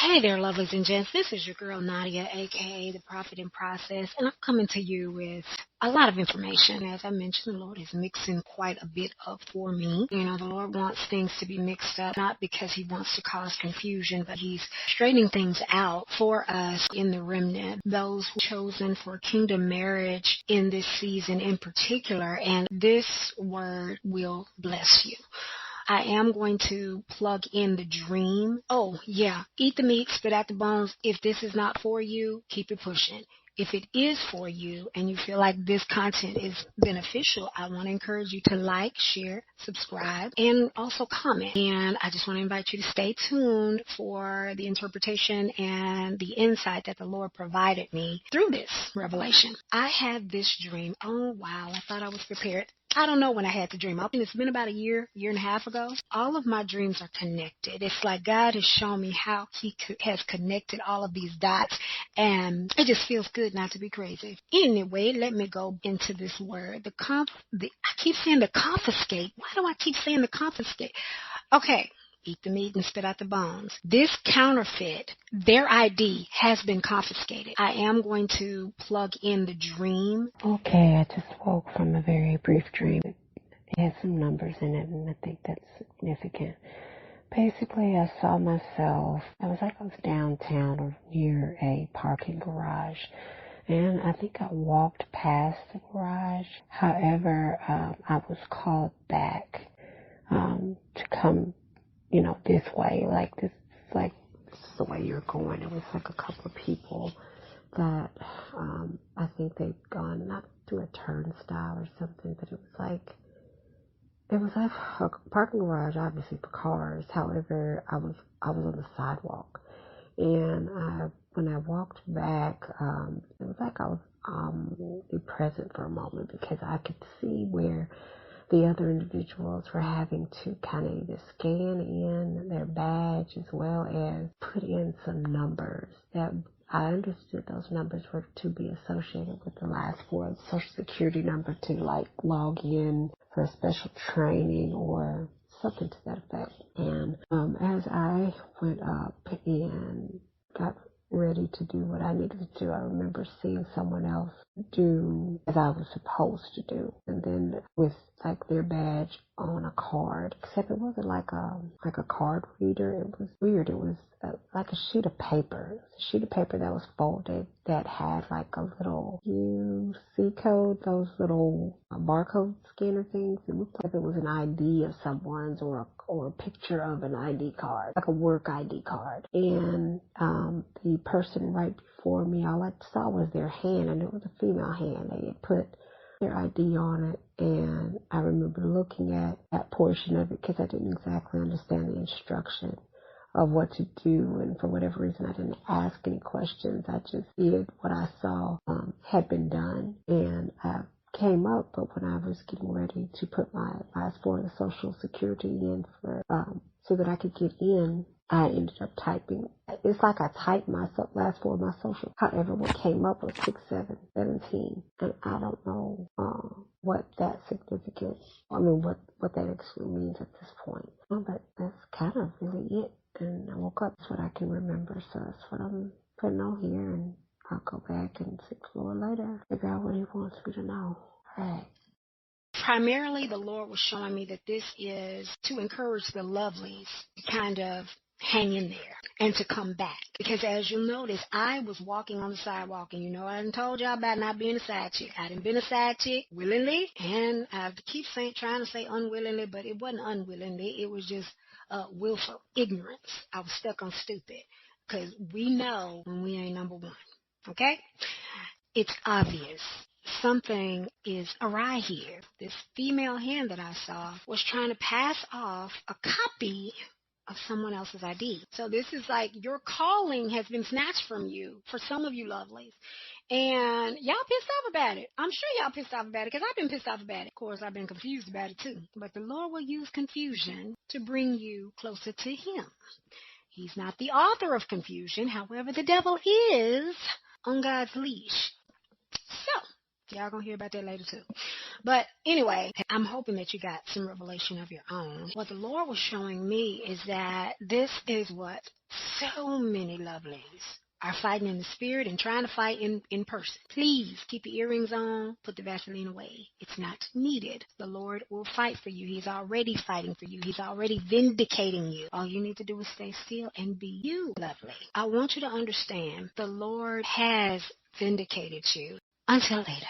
Hey there, lovelies and gents. This is your girl Nadia, aka the Prophet in Process, and I'm coming to you with a lot of information. As I mentioned, the Lord is mixing quite a bit up for me. The Lord wants things to be mixed up, not because He wants to cause confusion, but He's straightening things out for us in the remnant, those who are chosen for kingdom marriage in this season in particular, and this word will bless you. I am going to plug in the dream. Oh, yeah. Eat the meat, spit out the bones. If this is not for you, keep it pushing. If it is for you and you feel like this content is beneficial, I want to encourage you to like, share, subscribe, and also comment. And I just want to invite you to stay tuned for the interpretation and the insight that the Lord provided me through this revelation. I had this dream. Oh, wow. I thought I was prepared. I don't know when I had the dream. I think it's been about a year and a half ago. All of my dreams are connected. It's like God has shown me how He has connected all of these dots, and it just feels good not to be crazy. Anyway, let me go into this word. I keep saying the confiscate. Why do I keep saying the confiscate? Okay. Eat the meat and spit out the bones. This counterfeit, their ID has been confiscated. I am going to plug in the dream. Okay, I just woke from a very brief dream. It had some numbers in it, and I think that's significant. Basically, I saw myself, I was downtown or near a parking garage, and I think I walked past the garage. However, I was called back to come this way, this is the way you're going. It was like a couple of people that I think they'd gone not through a turnstile or something, but it was like a parking garage, obviously for cars. However, I was on the sidewalk, and when I walked back, it was like I was be present for a moment because I could see where the other individuals were having to kind of either scan in their badge as well as put in some numbers that I understood those numbers were to be associated with the last four of the Social Security number to log in for a special training or something to that effect. And as I went up and got ready to do what I needed to do, I remember seeing someone else do as I was supposed to do, and then with their badge on a card, except it wasn't like a card reader. It was weird. It was like a sheet of paper. It was a sheet of paper that was folded that had a little UC code, those little barcode scanner things. It looked like it was an ID of someone's or a picture of an ID card, like a work ID card. And the person right before me, all I saw was their hand, and it was a female hand. They had put their ID on it, and I remember looking at that portion of it because I didn't exactly understand the instruction of what to do, and for whatever reason I didn't ask any questions. I just did what I saw had been done, and I came up, but when I was getting ready to put my last four of the Social Security in for so that I could get in, I ended up typing. It's like I typed my last four of my social. However, what came up was 6717, and I don't know what that significance. What that actually means at this point. But that's kind of really it. And I woke up. That's what I can remember. So that's what I'm putting on here, and I'll go back and explore later. Figure out what He wants me to know. All right. Primarily, the Lord was showing me that this is to encourage the lovelies to kind of hang in there and to come back. Because as you'll notice, I was walking on the sidewalk, and I done told y'all about not being a side chick. I done been a side chick willingly, and I keep trying to say unwillingly, but it wasn't unwillingly. It was just willful ignorance. I was stuck on stupid, because we know when we ain't number one. Okay? It's obvious. Something is awry here. This female hand that I saw was trying to pass off a copy of someone else's ID. So this is like your calling has been snatched from you for some of you lovelies. And y'all pissed off about it. I'm sure y'all pissed off about it because I've been pissed off about it. Of course, I've been confused about it too. But the Lord will use confusion to bring you closer to Him. He's not the author of confusion. However, the devil is on God's leash. So, y'all gonna hear about that later too. But anyway, I'm hoping that you got some revelation of your own. What the Lord was showing me is that this is what So many lovelies are fighting in the spirit and trying to fight in person. Please keep your earrings on. Put the Vaseline away. It's not needed. The Lord will fight for you. He's already fighting for you. He's already vindicating you. All you need to do is stay still and be you, lovely. I want you to understand the Lord has vindicated you. Until later.